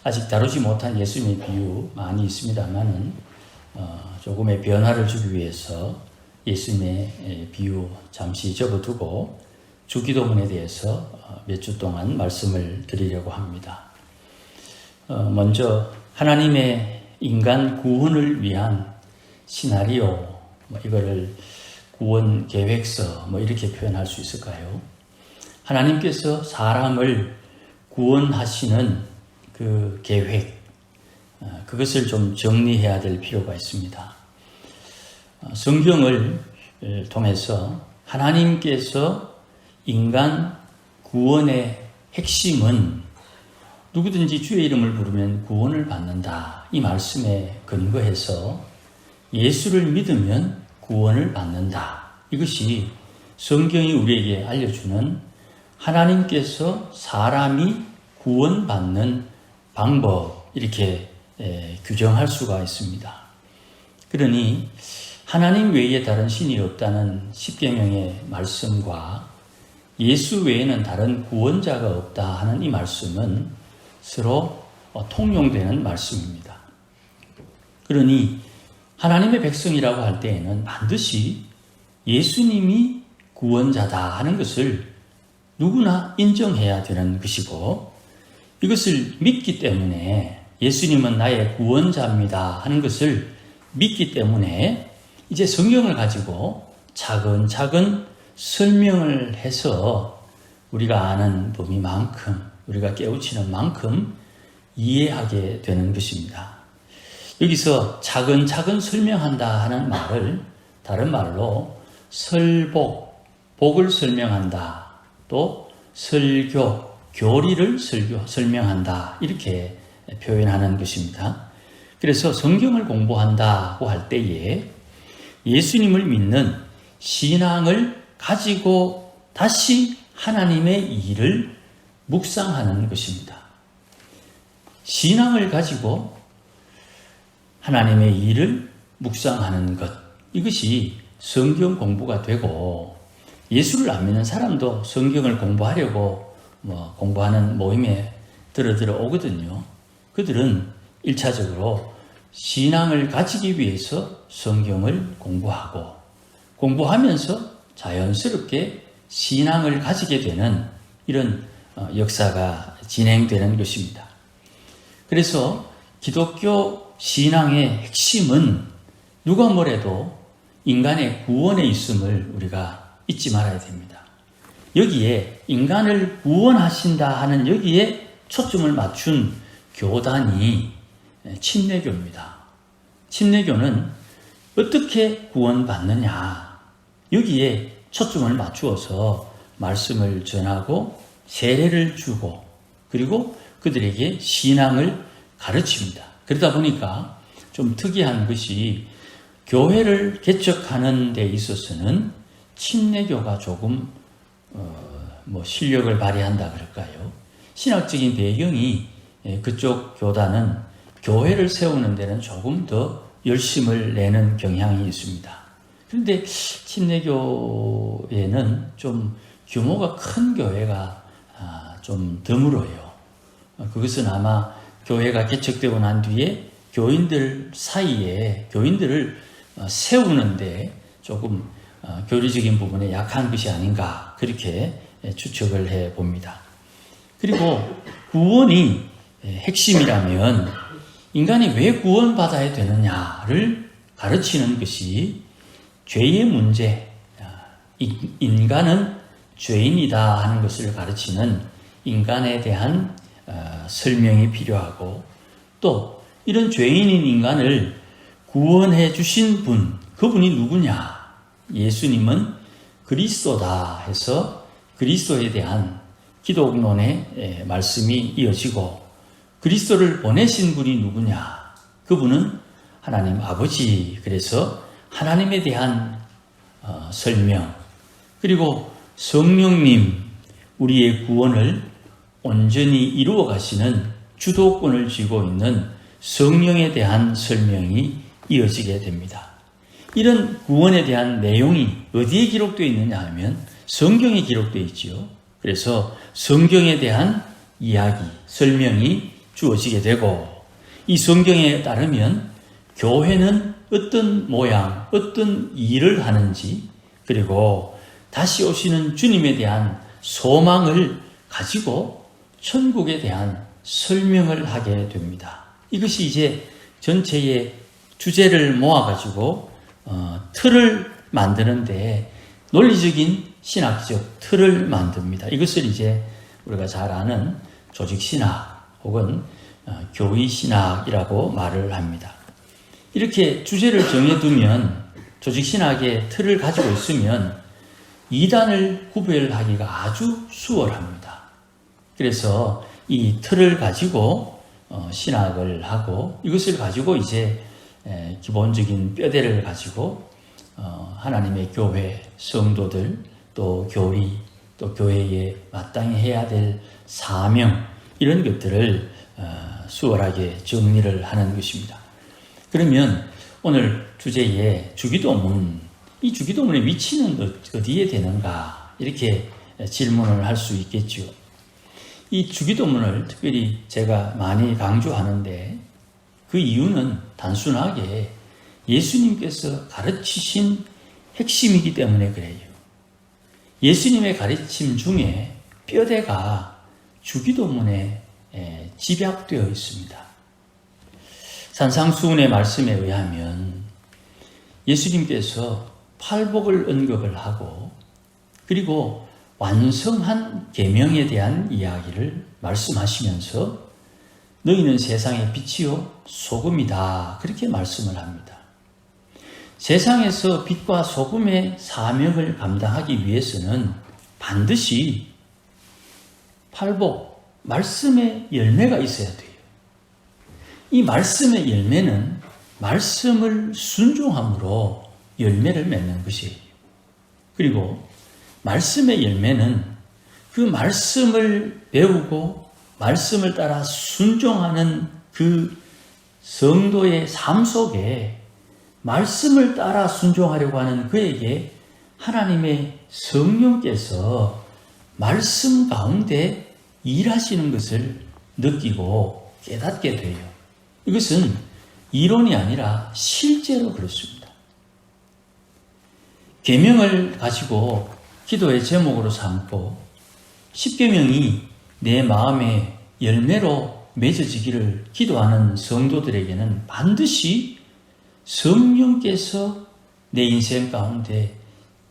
아직 다루지 못한 예수님의 비유 많이 있습니다만은 조금의 변화를 주기 위해서 예수님의 비유 잠시 접어두고 주기도문에 대해서 몇 주 동안 말씀을 드리려고 합니다. 먼저 하나님의 인간 구원을 위한 시나리오, 이거를 구원 계획서 이렇게 표현할 수 있을까요? 하나님께서 사람을 구원하시는 그 계획, 그것을 좀 정리해야 될 필요가 있습니다. 성경을 통해서 하나님께서 인간 구원의 핵심은 누구든지 주의 이름을 부르면 구원을 받는다, 이 말씀에 근거해서 예수를 믿으면 구원을 받는다, 이것이 성경이 우리에게 알려주는 하나님께서 사람이 구원받는 방법, 이렇게 규정할 수가 있습니다. 그러니 하나님 외에 다른 신이 없다는 십계명의 말씀과 예수 외에는 다른 구원자가 없다 하는 이 말씀은 서로 통용되는 말씀입니다. 그러니 하나님의 백성이라고 할 때에는 반드시 예수님이 구원자다 하는 것을 누구나 인정해야 되는 것이고, 이것을 믿기 때문에 예수님은 나의 구원자입니다 하는 것을 믿기 때문에 이제 성경을 가지고 차근차근 설명을 해서 우리가 아는 범위만큼, 우리가 깨우치는 만큼 이해하게 되는 것입니다. 여기서 차근차근 설명한다 하는 말을 다른 말로 설복, 복을 설명한다, 또 설교, 교리를 설명한다, 이렇게 표현하는 것입니다. 그래서 성경을 공부한다고 할 때에 예수님을 믿는 신앙을 가지고 다시 하나님의 일을 묵상하는 것입니다. 신앙을 가지고 하나님의 일을 묵상하는 것, 이것이 성경 공부가 되고, 예수를 안 믿는 사람도 성경을 공부하려고 공부하는 모임에 들어 오거든요. 그들은 1차적으로 신앙을 가지기 위해서 성경을 공부하고, 공부하면서 자연스럽게 신앙을 가지게 되는 이런 역사가 진행되는 것입니다. 그래서 기독교 신앙의 핵심은 누가 뭐래도 인간의 구원에 있음을 우리가 잊지 말아야 됩니다. 여기에 인간을 구원하신다 하는 여기에 초점을 맞춘 교단이 침례교입니다. 침례교는 어떻게 구원받느냐, 여기에 초점을 맞추어서 말씀을 전하고 세례를 주고, 그리고 그들에게 신앙을 가르칩니다. 그러다 보니까 좀 특이한 것이 교회를 개척하는 데 있어서는 침례교가 조금 실력을 발휘한다 그럴까요? 신학적인 배경이 그쪽 교단은 교회를 세우는 데는 조금 더 열심을 내는 경향이 있습니다. 그런데 침례교에는 좀 규모가 큰 교회가 좀 드물어요. 그것은 아마 교회가 개척되고 난 뒤에 교인들 사이에 교인들을 세우는데 조금 교리적인 부분에 약한 것이 아닌가, 그렇게 추측을 해 봅니다. 그리고 구원이 핵심이라면 인간이 왜 구원받아야 되느냐를 가르치는 것이 죄의 문제, 인간은 죄인이다 하는 것을 가르치는 인간에 대한 설명이 필요하고, 또 이런 죄인인 인간을 구원해 주신 분, 그분이 누구냐? 예수님은 그리스도다 해서 그리스도에 대한 기독론의 말씀이 이어지고, 그리스도를 보내신 분이 누구냐? 그분은 하나님 아버지, 그래서 하나님에 대한 설명, 그리고 성령님, 우리의 구원을 온전히 이루어 가시는 주도권을 쥐고 있는 성령에 대한 설명이 이어지게 됩니다. 이런 구원에 대한 내용이 어디에 기록되어 있느냐 하면 성경에 기록되어 있지요. 그래서 성경에 대한 이야기, 설명이 주어지게 되고, 이 성경에 따르면 교회는 어떤 모양, 어떤 일을 하는지, 그리고 다시 오시는 주님에 대한 소망을 가지고 천국에 대한 설명을 하게 됩니다. 이것이 이제 전체의 주제를 모아가지고 틀을 만드는데 논리적인 신학적 틀을 만듭니다. 이것을 이제 우리가 잘 아는 조직신학 혹은 교의신학이라고 말을 합니다. 이렇게 주제를 정해두면, 조직신학의 틀을 가지고 있으면 이단을 구별하기가 아주 수월합니다. 그래서 이 틀을 가지고 신학을 하고, 이것을 가지고 이제 기본적인 뼈대를 가지고 하나님의 교회, 성도들, 또 교리, 또 교회에 마땅히 해야 될 사명, 이런 것들을 수월하게 정리를 하는 것입니다. 그러면 오늘 주제의 주기도문, 이 주기도문의 위치는 어디에 되는가, 이렇게 질문을 할 수 있겠죠. 이 주기도문을 특별히 제가 많이 강조하는데, 그 이유는 단순하게 예수님께서 가르치신 핵심이기 때문에 그래요. 예수님의 가르침 중에 뼈대가 주기도문에 집약되어 있습니다. 산상수훈의 말씀에 의하면 예수님께서 팔복을 언급을 하고, 그리고 완성한 계명에 대한 이야기를 말씀하시면서 너희는 세상의 빛이요 소금이다, 그렇게 말씀을 합니다. 세상에서 빛과 소금의 사명을 감당하기 위해서는 반드시 팔복, 말씀의 열매가 있어야 돼요. 이 말씀의 열매는 말씀을 순종함으로 열매를 맺는 것이에요. 그리고 말씀의 열매는 그 말씀을 배우고 말씀을 따라 순종하는 그 성도의 삶 속에, 말씀을 따라 순종하려고 하는 그에게 하나님의 성령께서 말씀 가운데 일하시는 것을 느끼고 깨닫게 돼요. 이것은 이론이 아니라 실제로 그렇습니다. 계명을 가지고 기도의 제목으로 삼고, 십계명이 내 마음의 열매로 맺어지기를 기도하는 성도들에게는 반드시 성령께서 내 인생 가운데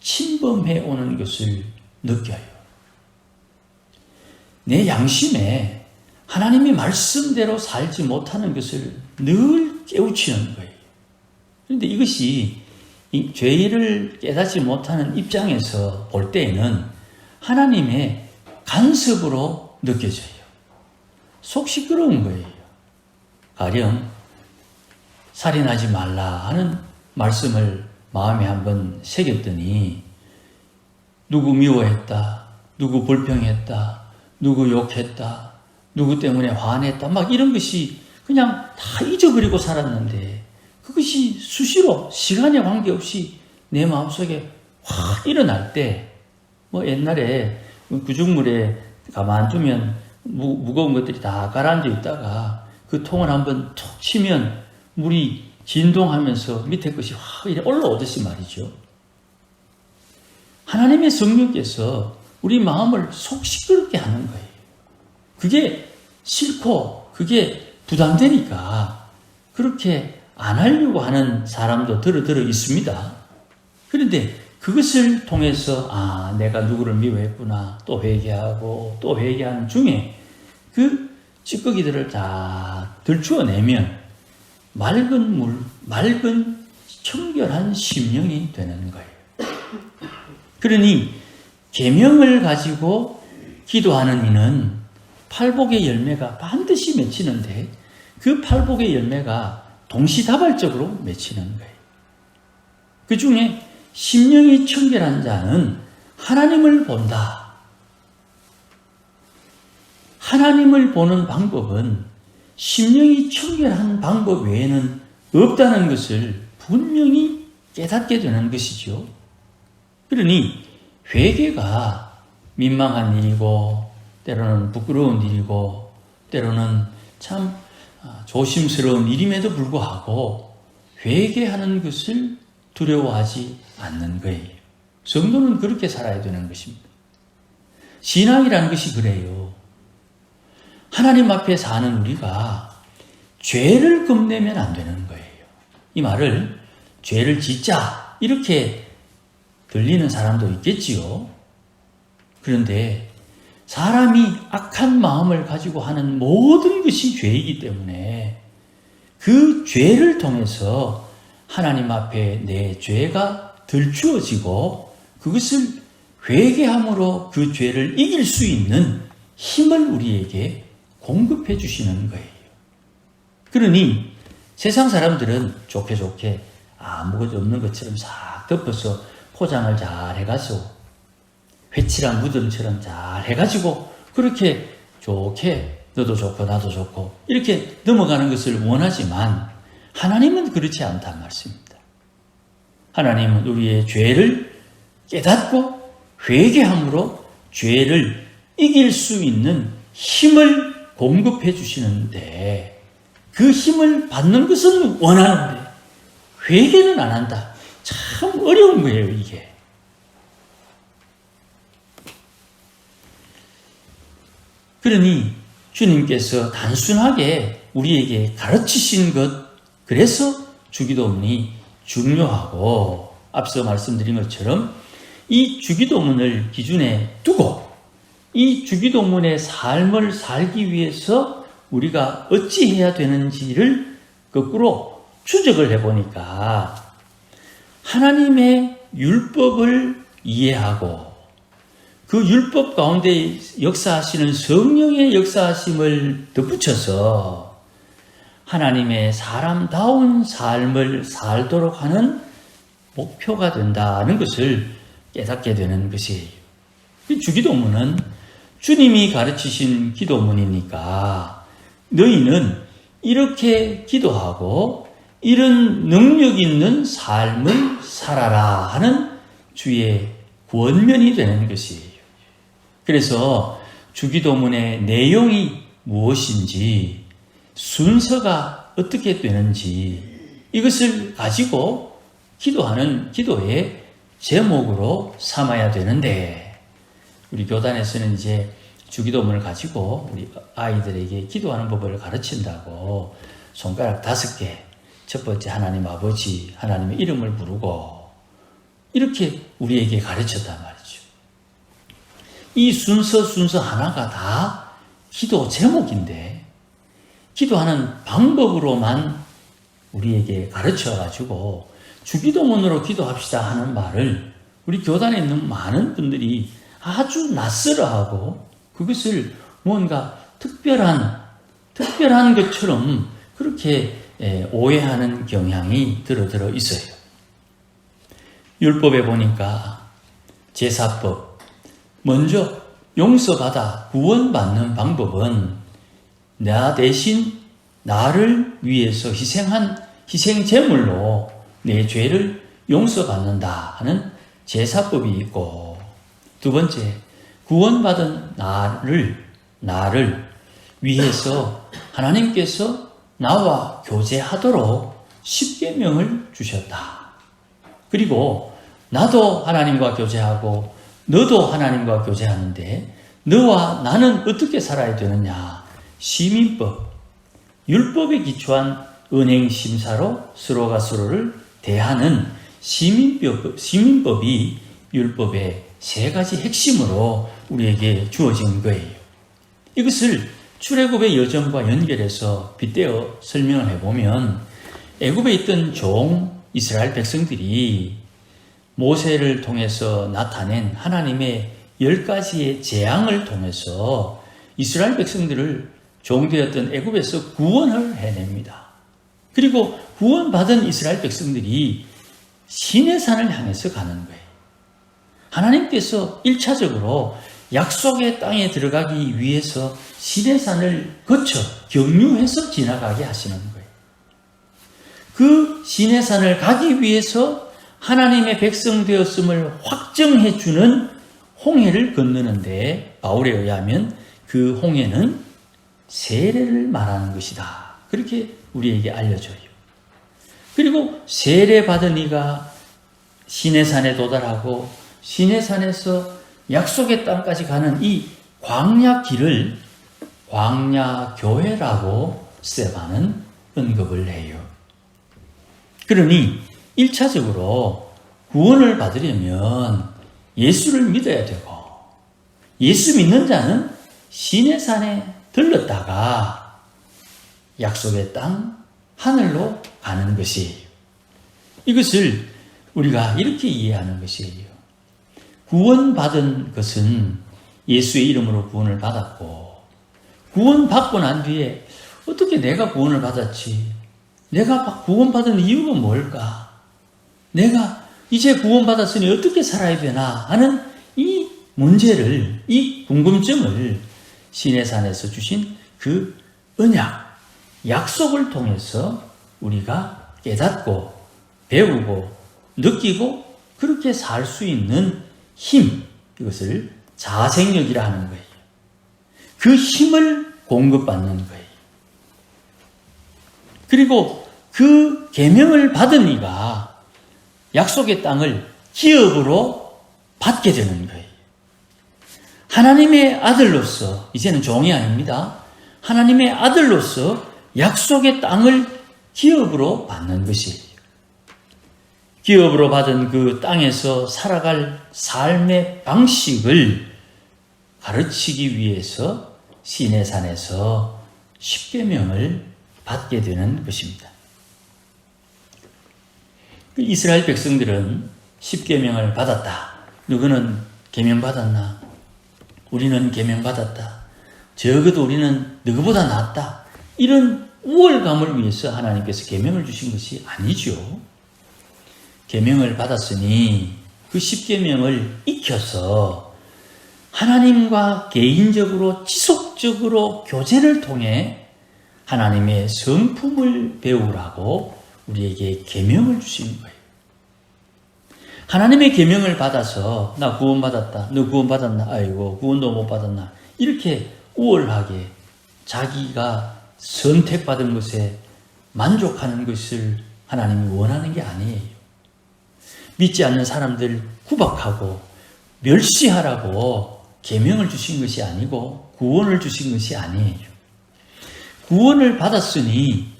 침범해 오는 것을 느껴요. 내 양심에 하나님의 말씀대로 살지 못하는 것을 늘 깨우치는 거예요. 그런데 이것이 죄를 깨닫지 못하는 입장에서 볼 때에는 하나님의 간섭으로 느껴져요. 속 시끄러운 거예요. 가령 살인하지 말라 하는 말씀을 마음에 한번 새겼더니 누구 미워했다, 누구 불평했다, 누구 욕했다, 누구 때문에 화냈다, 막 이런 것이 그냥 다 잊어버리고 살았는데, 그것이 수시로 시간에 관계없이 내 마음속에 확 일어날 때, 옛날에 구죽물에 가만두면 무거운 것들이 다 가라앉아 있다가 그 통을 한번 툭 치면 물이 진동하면서 밑에 것이 확 올라오듯이 말이죠. 하나님의 성령께서 우리 마음을 속 시끄럽게 하는 거예요. 그게 싫고 그게 부담되니까 그렇게 안 하려고 하는 사람도 들어 있습니다. 그런데 그것을 통해서 내가 누구를 미워했구나, 또 회개하고 또 회개하는 중에 그 찌꺼기들을 다 들추어내면 맑은 물, 맑은 청결한 심령이 되는 거예요. 그러니 계명을 가지고 기도하는 이는 팔복의 열매가 반드시 맺히는데, 그 팔복의 열매가 동시다발적으로 맺히는 거예요. 그 중에 심령이 청결한 자는 하나님을 본다. 하나님을 보는 방법은 심령이 청결한 방법 외에는 없다는 것을 분명히 깨닫게 되는 것이죠. 그러니 회개가 민망한 일이고, 때로는 부끄러운 일이고, 때로는 참 조심스러운 일임에도 불구하고 회개하는 것을 두려워하지 않는 거예요. 성도는 그렇게 살아야 되는 것입니다. 신앙이라는 것이 그래요. 하나님 앞에 사는 우리가 죄를 겁내면 안 되는 거예요. 이 말을 죄를 짓자 이렇게 들리는 사람도 있겠지요. 그런데 사람이 악한 마음을 가지고 하는 모든 것이 죄이기 때문에 그 죄를 통해서 하나님 앞에 내 죄가 들추어지고 그것을 회개함으로 그 죄를 이길 수 있는 힘을 우리에게 공급해 주시는 거예요. 그러니 세상 사람들은 좋게 아무것도 없는 것처럼 싹 덮어서 포장을 잘 해가지고 회칠한 무덤처럼 잘 해가지고 그렇게 좋게 너도 좋고 나도 좋고 이렇게 넘어가는 것을 원하지만 하나님은 그렇지 않단 말씀입니다. 하나님은 우리의 죄를 깨닫고 회개함으로 죄를 이길 수 있는 힘을 공급해 주시는데 그 힘을 받는 것은 원하는데 회개는 안 한다. 참 어려운 거예요, 이게. 그러니 주님께서 단순하게 우리에게 가르치신 것, 그래서 주기도문이 중요하고 앞서 말씀드린 것처럼 이 주기도문을 기준에 두고 이 주기도문의 삶을 살기 위해서 우리가 어찌해야 되는지를 거꾸로 추적을 해보니까 하나님의 율법을 이해하고 그 율법 가운데 역사하시는 성령의 역사하심을 덧붙여서 하나님의 사람다운 삶을 살도록 하는 목표가 된다는 것을 깨닫게 되는 것이에요. 이 주기도문은 주님이 가르치신 기도문이니까 너희는 이렇게 기도하고 이런 능력 있는 삶을 살아라 하는 주의 권면이 되는 것이에요. 그래서 주기도문의 내용이 무엇인지, 순서가 어떻게 되는지 이것을 가지고 기도하는 기도의 제목으로 삼아야 되는데 우리 교단에서는 이제 주기도문을 가지고 우리 아이들에게 기도하는 법을 가르친다고 손가락 5개, 첫 번째 하나님 아버지, 하나님의 이름을 부르고 이렇게 우리에게 가르쳤단 말이죠. 이 순서 하나가 다 기도 제목인데 기도하는 방법으로만 우리에게 가르쳐가지고 주기도문으로 기도합시다 하는 말을 우리 교단에 있는 많은 분들이 아주 낯설어하고 그것을 뭔가 특별한 것처럼 그렇게 오해하는 경향이 들어 있어요. 율법에 보니까 제사법, 먼저 용서받아 구원받는 방법은 나 대신 나를 위해서 희생한 희생제물로 내 죄를 용서받는다 하는 제사법이 있고, 두 번째, 구원받은 나를 위해서 하나님께서 나와 교제하도록 십계명을 주셨다. 그리고 나도 하나님과 교제하고 너도 하나님과 교제하는데 너와 나는 어떻게 살아야 되느냐? 시민법, 율법에 기초한 은행심사로 서로가 서로를 대하는 시민법이 율법의 3가지 핵심으로 우리에게 주어진 거예요. 이것을 출애굽의 여정과 연결해서 빗대어 설명을 해보면 애굽에 있던 종 이스라엘 백성들이 모세를 통해서 나타낸 하나님의 10가지의 재앙을 통해서 이스라엘 백성들을 종되었던 애굽에서 구원을 해냅니다. 그리고 구원받은 이스라엘 백성들이 시내산을 향해서 가는 거예요. 하나님께서 1차적으로 약속의 땅에 들어가기 위해서 시내산을 거쳐 경유해서 지나가게 하시는 거예요. 그 시내산을 가기 위해서 하나님의 백성 되었음을 확정해 주는 홍해를 건너는데 바울에 의하면 그 홍해는 세례를 말하는 것이다. 그렇게 우리에게 알려져요. 그리고 세례 받은 이가 시내산에 도달하고 시내산에서 약속의 땅까지 가는 이 광야 길을 광야교회라고 스데반은 언급을 해요. 그러니 1차적으로 구원을 받으려면 예수를 믿어야 되고, 예수 믿는 자는 시내산에 들렀다가 약속의 땅 하늘로 가는 것이에요. 이것을 우리가 이렇게 이해하는 것이에요. 구원받은 것은 예수의 이름으로 구원을 받았고, 구원받고 난 뒤에 어떻게 내가 구원을 받았지? 내가 구원받은 이유가 뭘까? 내가 이제 구원받았으니 어떻게 살아야 되나 하는 이 문제를, 이 궁금증을 시내산에서 주신 그 언약, 약속을 통해서 우리가 깨닫고 배우고 느끼고 그렇게 살 수 있는 힘, 이것을 자생력이라 하는 거예요. 그 힘을 공급받는 거예요. 그리고 그 계명을 받은 이가 약속의 땅을 기업으로 받게 되는 거예요. 하나님의 아들로서, 이제는 종이 아닙니다. 하나님의 아들로서 약속의 땅을 기업으로 받는 것이에요. 기업으로 받은 그 땅에서 살아갈 삶의 방식을 가르치기 위해서 시내산에서 십계명을 받게 되는 것입니다. 이스라엘 백성들은 십계명을 받았다. 누구는 계명 받았나? 우리는 계명 받았다. 적어도 우리는 누구보다 낫다. 이런 우월감을 위해서 하나님께서 계명을 주신 것이 아니죠. 계명을 받았으니 그 십계명을 익혀서 하나님과 개인적으로 지속적으로 교제를 통해 하나님의 성품을 배우라고 우리에게 계명을 주신 거예요. 하나님의 계명을 받아서 나 구원받았다. 너 구원받았나? 아이고 구원도 못 받았나? 이렇게 우월하게 자기가 선택받은 것에 만족하는 것을 하나님이 원하는 게 아니에요. 믿지 않는 사람들 구박하고 멸시하라고 계명을 주신 것이 아니고 구원을 주신 것이 아니에요. 구원을 받았으니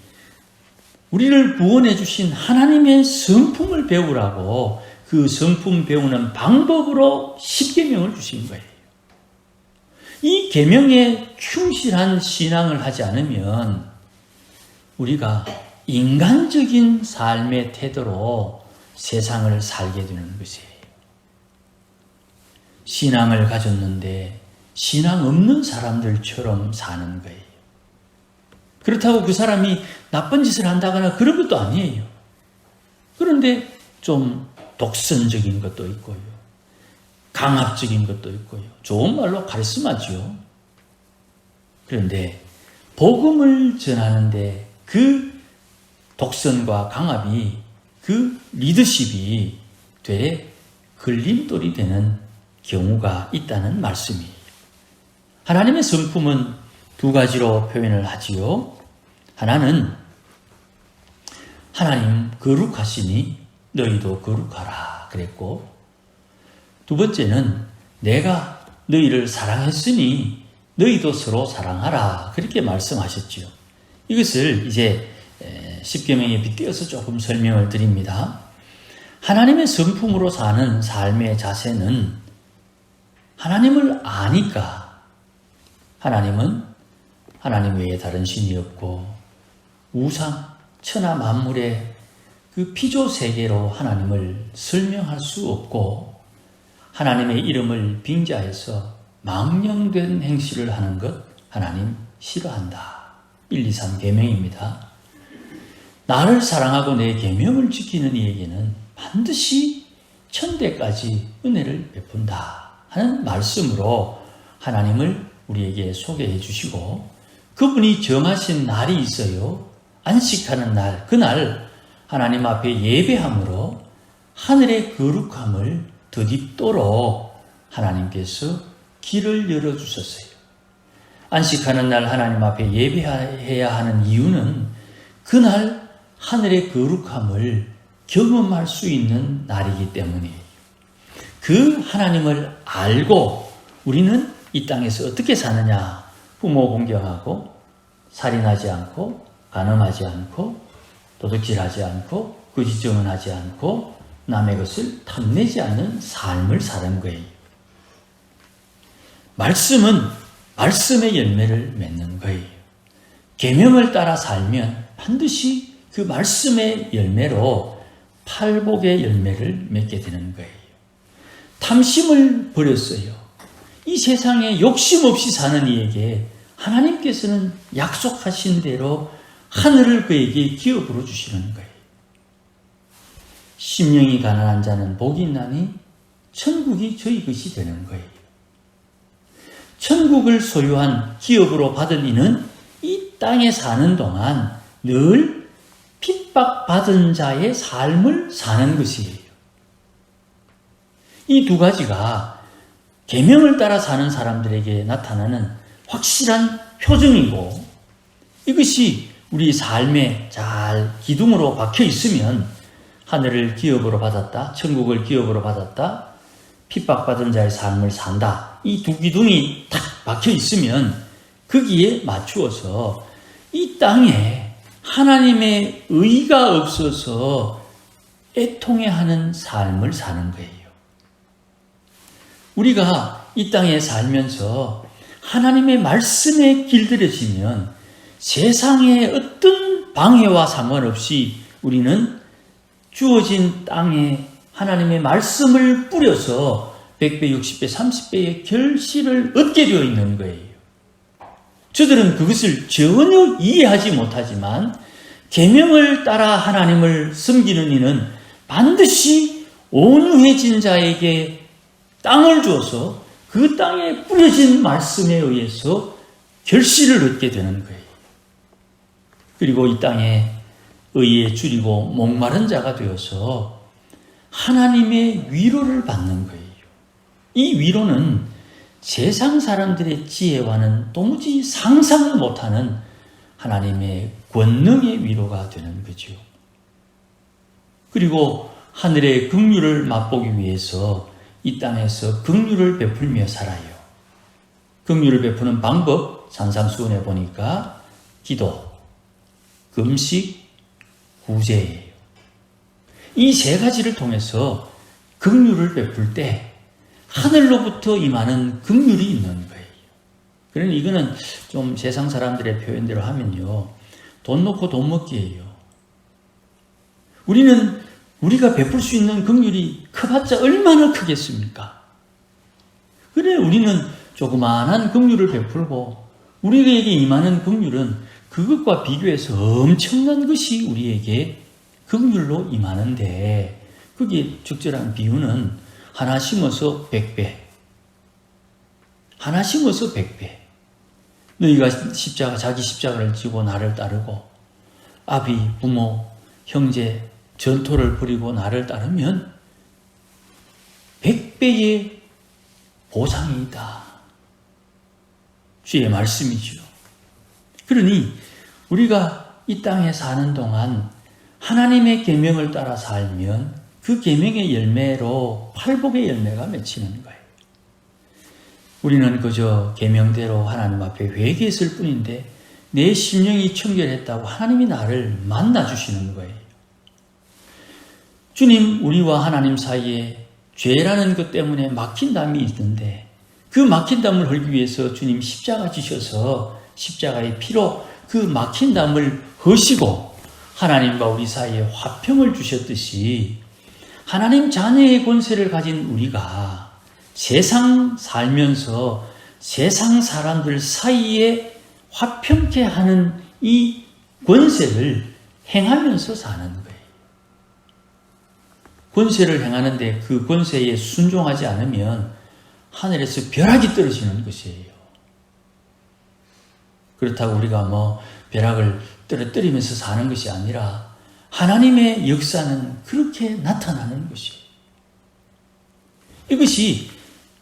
우리를 구원해 주신 하나님의 성품을 배우라고 그 성품 배우는 방법으로 십계명을 주신 거예요. 이 계명에 충실한 신앙을 하지 않으면 우리가 인간적인 삶의 태도로 세상을 살게 되는 것이에요. 신앙을 가졌는데 신앙 없는 사람들처럼 사는 거예요. 그렇다고 그 사람이 나쁜 짓을 한다거나 그런 것도 아니에요. 그런데 좀 독선적인 것도 있고요. 강압적인 것도 있고요. 좋은 말로 카리스마죠. 그런데 복음을 전하는데 그 독선과 강압이, 그 리더십이 되레 걸림돌이 되는 경우가 있다는 말씀이에요. 하나님의 성품은 두 가지로 표현을 하지요. 하나는 하나님 거룩하시니 너희도 거룩하라 그랬고, 두 번째는 내가 너희를 사랑했으니 너희도 서로 사랑하라 그렇게 말씀하셨지요. 이것을 이제 십계명에 빗대어서 조금 설명을 드립니다. 하나님의 성품으로 사는 삶의 자세는 하나님을 아니까, 하나님은 하나님 외에 다른 신이 없고 우상, 천하 만물의 그 피조 세계로 하나님을 설명할 수 없고 하나님의 이름을 빙자해서 망령된 행실을 하는 것 하나님 싫어한다. 1, 2, 3 계명입니다. 나를 사랑하고 내 계명을 지키는 이에게는 반드시 천대까지 은혜를 베푼다 하는 말씀으로 하나님을 우리에게 소개해 주시고, 그분이 정하신 날이 있어요. 안식하는 날, 그날 하나님 앞에 예배함으로 하늘의 거룩함을 덧입도록 하나님께서 길을 열어주셨어요. 안식하는 날 하나님 앞에 예배해야 하는 이유는 그날 하늘의 거룩함을 경험할 수 있는 날이기 때문이에요. 그 하나님을 알고 우리는 이 땅에서 어떻게 사느냐? 부모 공경하고 살인하지 않고 간음하지 않고 도둑질하지 않고 거짓 증언하지 않고 남의 것을 탐내지 않는 삶을 사는 거예요. 말씀은 말씀의 열매를 맺는 거예요. 계명을 따라 살면 반드시 그 말씀의 열매로 팔복의 열매를 맺게 되는 거예요. 탐심을 버렸어요. 이 세상에 욕심 없이 사는 이에게 하나님께서는 약속하신 대로 하늘을 그에게 기업으로 주시는 거예요. 심령이 가난한 자는 복이 있나니 천국이 저희 것이 되는 거예요. 천국을 소유한 기업으로 받은 이는 이 땅에 사는 동안 늘 핍박받은 자의 삶을 사는 것이에요. 이 두 가지가 계명을 따라 사는 사람들에게 나타나는 확실한 표정이고, 이것이 우리 삶에 잘 기둥으로 박혀 있으면 하늘을 기업으로 받았다, 천국을 기업으로 받았다, 핍박받은 자의 삶을 산다, 이 두 기둥이 딱 박혀 있으면 거기에 맞추어서 이 땅에 하나님의 의가 없어서 애통해하는 삶을 사는 거예요. 우리가 이 땅에 살면서 하나님의 말씀에 길들여지면 세상의 어떤 방해와 상관없이 우리는 주어진 땅에 하나님의 말씀을 뿌려서 100배, 60배, 30배의 결실을 얻게 되어 있는 거예요. 저들은 그것을 전혀 이해하지 못하지만 계명을 따라 하나님을 섬기는 이는 반드시 온유해진 자에게 땅을 주어서 그 땅에 뿌려진 말씀에 의해서 결실을 얻게 되는 거예요. 그리고 이 땅에 의에 줄이고 목마른 자가 되어서 하나님의 위로를 받는 거예요. 이 위로는 세상 사람들의 지혜와는 도무지 상상 못하는 하나님의 권능의 위로가 되는 거죠. 그리고 하늘의 긍휼을 맛보기 위해서 이 땅에서 긍휼을 베풀며 살아요. 긍휼을 베푸는 방법 산상수훈에 보니까 기도, 금식, 구제예요. 이 세 가지를 통해서 긍휼을 베풀 때 하늘로부터 임하는 긍휼이 있는 거예요. 그러니 이거는 좀 세상 사람들의 표현대로 하면요, 돈 놓고 돈 먹기예요. 우리가 베풀 수 있는 긍휼이 커봤자 얼마나 크겠습니까? 그래, 우리는 조그마한 긍휼을 베풀고 우리에게 임하는 긍휼은 그것과 비교해서 엄청난 것이 우리에게 긍휼로 임하는데, 그게 적절한 비유는 하나 심어서 100배, 하나 심어서 100배. 너희가 자기 십자가를 지고 나를 따르고 아비, 부모, 형제, 전토를 부리고 나를 따르면 100배의 보상이 있다. 주의 말씀이죠. 그러니 우리가 이 땅에 사는 동안 하나님의 계명을 따라 살면 그 계명의 열매로 팔복의 열매가 맺히는 거예요. 우리는 그저 계명대로 하나님 앞에 회개했을 뿐인데 내 심령이 청결했다고 하나님이 나를 만나주시는 거예요. 주님, 우리와 하나님 사이에 죄라는 것 때문에 막힌 담이 있는데 그 막힌 담을 헐기 위해서 주님 십자가 지셔서 십자가의 피로 그 막힌 담을 허시고 하나님과 우리 사이에 화평을 주셨듯이 하나님 자녀의 권세를 가진 우리가 세상 살면서 세상 사람들 사이에 화평케 하는 이 권세를 행하면서 사는 거예요. 권세를 행하는데 그 권세에 순종하지 않으면 하늘에서 벼락이 떨어지는 것이에요. 그렇다고 우리가 벼락을 떨어뜨리면서 사는 것이 아니라 하나님의 역사는 그렇게 나타나는 것이에요. 이것이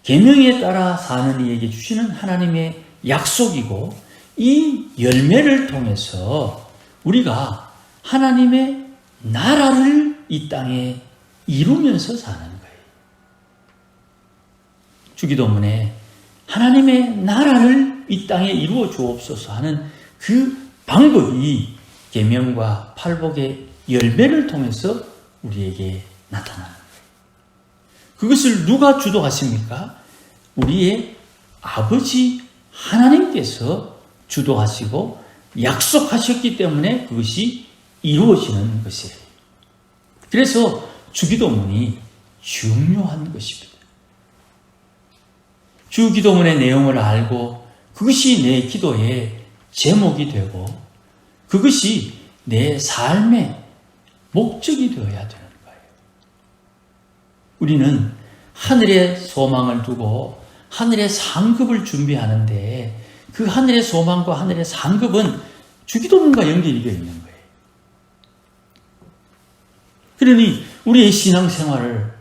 계명에 따라 사는 이에게 주시는 하나님의 약속이고 이 열매를 통해서 우리가 하나님의 나라를 이 땅에 이루면서 사는 거예요. 주기도문에 하나님의 나라를 이 땅에 이루어 주옵소서 하는 그 방법이 계명과 팔복의 열매를 통해서 우리에게 나타나는 거예요. 그것을 누가 주도하십니까? 우리의 아버지 하나님께서 주도하시고 약속하셨기 때문에 그것이 이루어지는 것이에요. 그래서 주기도문이 중요한 것입니다. 주기도문의 내용을 알고 그것이 내 기도의 제목이 되고 그것이 내 삶의 목적이 되어야 되는 거예요. 우리는 하늘의 소망을 두고 하늘의 상급을 준비하는데 그 하늘의 소망과 하늘의 상급은 주기도문과 연결이 되어 있는 거예요. 그러니 우리의 신앙생활을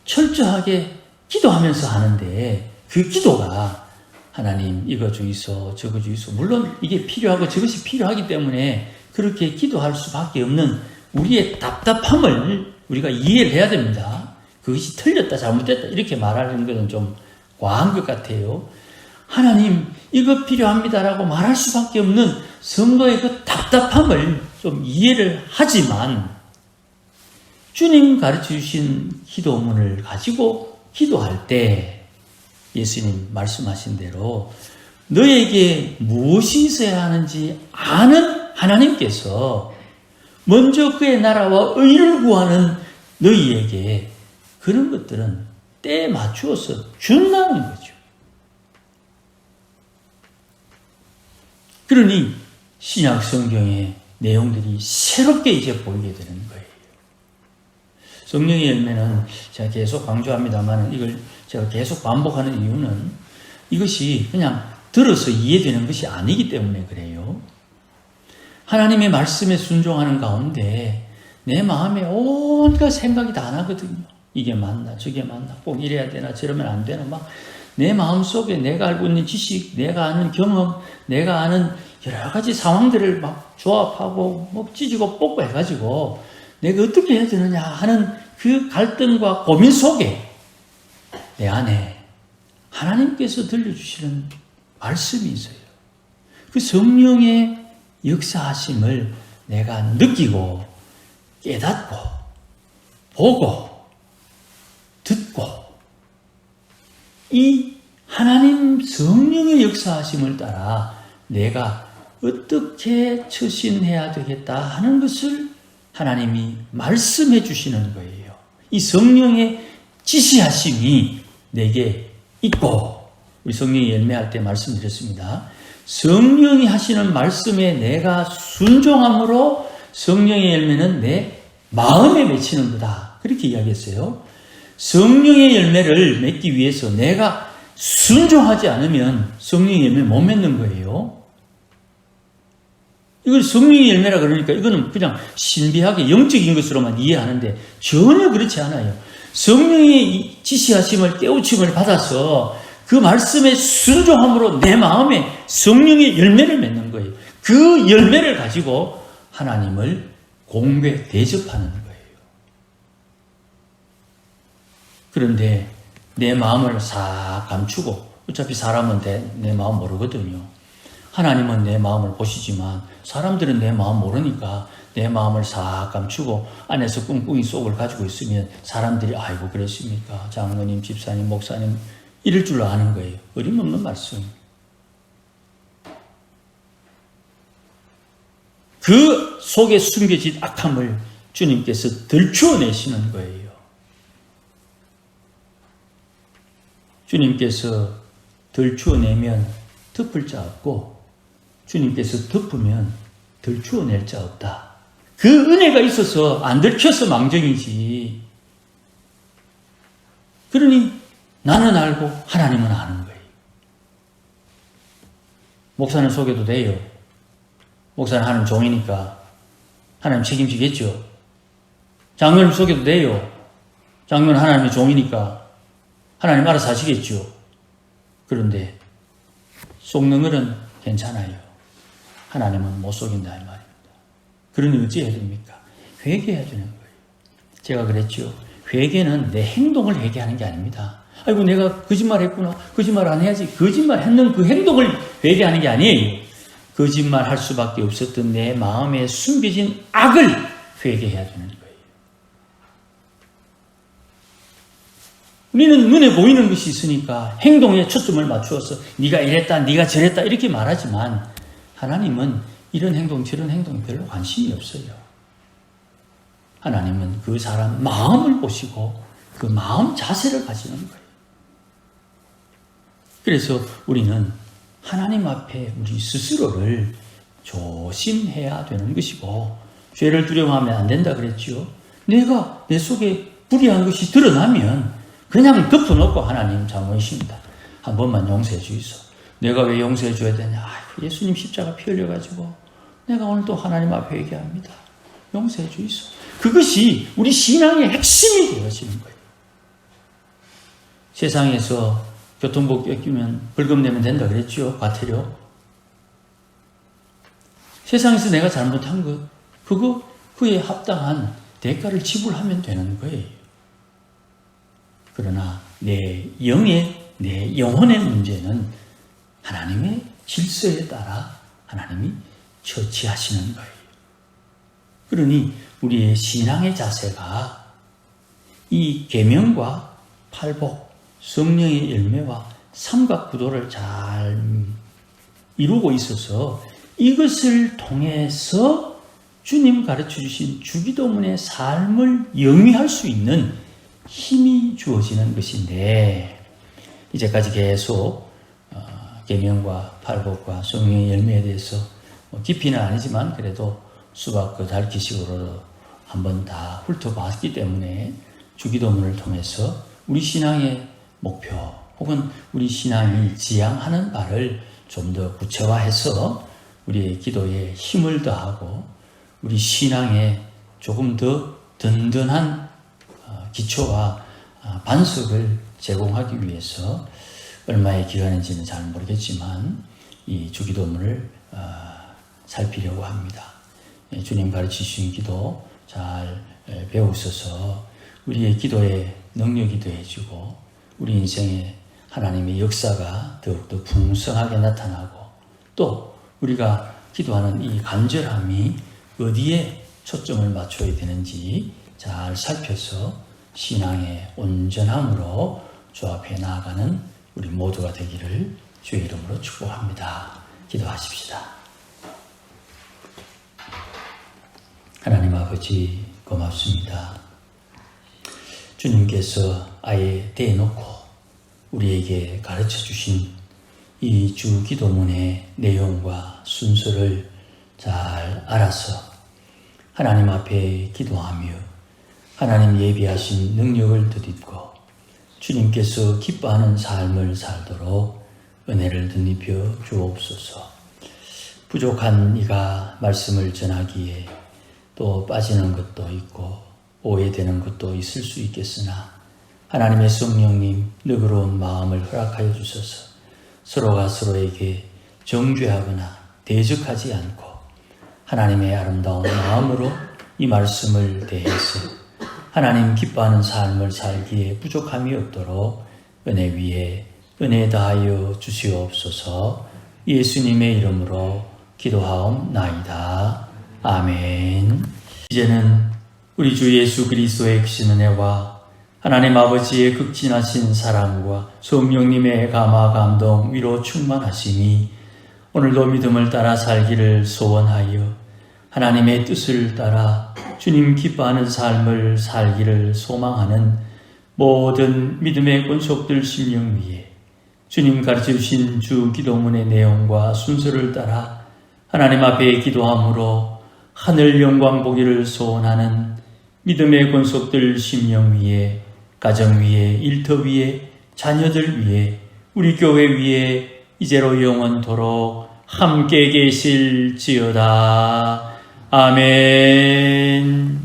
철저하게 기도하면서 하는데 그 기도가 하나님 이거 주이소 저거 주이소 물론 이게 필요하고 저것이 필요하기 때문에 그렇게 기도할 수밖에 없는 우리의 답답함을 우리가 이해를 해야 됩니다. 그것이 틀렸다 잘못됐다 이렇게 말하는 것은 좀 과한 것 같아요. 하나님 이거 필요합니다라고 말할 수밖에 없는 성도의 그 답답함을 좀 이해를 하지만 주님 가르쳐 주신 기도문을 가지고 기도할 때 예수님 말씀하신 대로 너에게 무엇이 있어야 하는지 아는 하나님께서 먼저 그의 나라와 의를 구하는 너희에게 그런 것들은 때에 맞추어서 준다는 거죠. 그러니 신약 성경의 내용들이 새롭게 이제 보이게 되는 거예요. 성령의 열매는 제가 계속 강조합니다만 이걸 제가 계속 반복하는 이유는 이것이 그냥 들어서 이해되는 것이 아니기 때문에 그래요. 하나님의 말씀에 순종하는 가운데 내 마음에 온갖 생각이 다 나거든요. 이게 맞나 저게 맞나 꼭 이래야 되나 저러면 안 되나 막 내 마음속에 내가 알고 있는 지식, 내가 아는 경험, 내가 아는 여러 가지 상황들을 막 조합하고 뭐 찢고 뽑고 해가지고 내가 어떻게 해야 되느냐 하는 그 갈등과 고민 속에 내 안에 하나님께서 들려주시는 말씀이 있어요. 그 성령의 역사하심을 내가 느끼고 깨닫고 보고 듣고 이 하나님 성령의 역사하심을 따라 내가 어떻게 처신해야 되겠다 하는 것을 하나님이 말씀해 주시는 거예요. 이 성령의 지시하심이 내게 있고 우리 성령이 열매할 때 말씀드렸습니다. 성령이 하시는 말씀에 내가 순종함으로 성령의 열매는 내 마음에 맺히는 거다. 그렇게 이야기했어요. 성령의 열매를 맺기 위해서 내가 순종하지 않으면 성령의 열매 못 맺는 거예요. 이걸 성령의 열매라 그러니까 이거는 그냥 신비하게 영적인 것으로만 이해하는데 전혀 그렇지 않아요. 성령의 지시하심을 깨우침을 받아서 그 말씀에 순종함으로 내 마음에 성령의 열매를 맺는 거예요. 그 열매를 가지고 하나님을 공배 대접하는 거예요. 그런데 내 마음을 싹 감추고 어차피 사람은 내 마음 모르거든요. 하나님은 내 마음을 보시지만 사람들은 내 마음 모르니까 내 마음을 싹 감추고 안에서 꿍꿍이 속을 가지고 있으면 사람들이 아이고 그랬습니까? 장로님, 집사님, 목사님 이럴 줄 아는 거예요. 어림없는 말씀. 그 속에 숨겨진 악함을 주님께서 들추어내시는 거예요. 주님께서 들추어내면 덮을 자 없고 주님께서 덮으면 들추어낼 자 없다. 그 은혜가 있어서 안 들켜서 망정이지. 그러니 나는 알고 하나님은 아는 거예요. 목사는 속여도 돼요. 목사는 하나님 종이니까 하나님 책임지겠죠. 장로님 속여도 돼요. 장로는 하나님의 종이니까 하나님 알아서 하시겠죠. 그런데 속는 것은 괜찮아요. 하나님은 못 속인다 이 말입니다. 그러니 어찌해야 됩니까? 회개해야 되는 거예요. 제가 그랬죠. 회개는 내 행동을 회개하는 게 아닙니다. 아이고 내가 거짓말했구나. 거짓말 안 해야지. 거짓말했는 그 행동을 회개하는 게 아니에요. 거짓말할 수밖에 없었던 내 마음에 숨겨진 악을 회개해야 되는 거예요. 우리는 눈에 보이는 것이 있으니까 행동에 초점을 맞추어서 네가 이랬다, 네가 저랬다 이렇게 말하지만 하나님은 이런 행동, 저런 행동 별로 관심이 없어요. 하나님은 그 사람 마음을 보시고 그 마음 자세를 가지는 거예요. 그래서 우리는 하나님 앞에 우리 스스로를 조심해야 되는 것이고 죄를 두려워하면 안 된다 그랬죠. 내가 내 속에 불의한 것이 드러나면 그냥 덮어놓고 하나님 잘못이십니다. 한 번만 용서해 주이소. 내가 왜 용서해 줘야 되냐. 예수님 십자가 피 흘려가지고 내가 오늘 또 하나님 앞에 얘기합니다. 용서해 주이소. 그것이 우리 신앙의 핵심이 되어지는 거예요. 세상에서 교통법 껴끼면 벌금 내면 된다 그랬죠. 과태료. 세상에서 내가 잘못한 것, 그에 합당한 대가를 지불하면 되는 거예요. 그러나 내 영혼의 문제는 하나님의 질서에 따라 하나님이 처치하시는 거예요. 그러니 우리의 신앙의 자세가 이 계명과 팔복, 성령의 열매와 삼각구도를 잘 이루고 있어서 이것을 통해서 주님 가르쳐 주신 주기도문의 삶을 영위할 수 있는 힘이 주어지는 것인데 이제까지 계속 계명과 팔복과 성령의 열매에 대해서 깊이는 아니지만 그래도 수박 그 닳기식으로 한번 다 훑어봤기 때문에 주기도문을 통해서 우리 신앙의 목표 혹은 우리 신앙이 지향하는 바를 좀 더 구체화해서 우리의 기도에 힘을 더하고 우리 신앙에 조금 더 든든한 기초와 반석을 제공하기 위해서 얼마의 기간인지는 잘 모르겠지만 이 주기도문을 살피려고 합니다. 주님 가르치신 기도 잘 배우셔서 우리의 기도에 능력이 더해지고 우리 인생에 하나님의 역사가 더욱더 풍성하게 나타나고 또 우리가 기도하는 이 간절함이 어디에 초점을 맞춰야 되는지 잘 살펴서 신앙의 온전함으로 주 앞에 나아가는 우리 모두가 되기를 주의 이름으로 축복합니다. 기도하십시다. 하나님 아버지 고맙습니다. 주님께서 아예 대놓고 우리에게 가르쳐 주신 이 주기도문의 내용과 순서를 잘 알아서 하나님 앞에 기도하며 하나님 예비하신 능력을 덧입고 주님께서 기뻐하는 삶을 살도록 은혜를 덧입혀 주옵소서. 부족한 이가 말씀을 전하기에 또 빠지는 것도 있고 오해되는 것도 있을 수 있겠으나 하나님의 성령님 너그러운 마음을 허락하여 주셔서 서로가 서로에게 정죄하거나 대적하지 않고 하나님의 아름다운 마음으로 이 말씀을 대해서 하나님 기뻐하는 삶을 살기에 부족함이 없도록 은혜 위에 은혜 다하여 주시옵소서. 예수님의 이름으로 기도하옵나이다. 아멘. 이제는 우리 주 예수 그리스도의 크신 은혜와 하나님 아버지의 극진하신 사랑과 성령님의 감화 감동 위로 충만하심이 오늘도 믿음을 따라 살기를 소원하여 하나님의 뜻을 따라 주님 기뻐하는 삶을 살기를 소망하는 모든 믿음의 권속들 심령 위에 주님 가르쳐 주신 주 기도문의 내용과 순서를 따라 하나님 앞에 기도함으로 하늘 영광 보기를 소원하는 믿음의 권속들 심령 위에 가정 위에 일터 위에 자녀들 위에 우리 교회 위에 이제로 영원토록 함께 계실지어다. 아멘.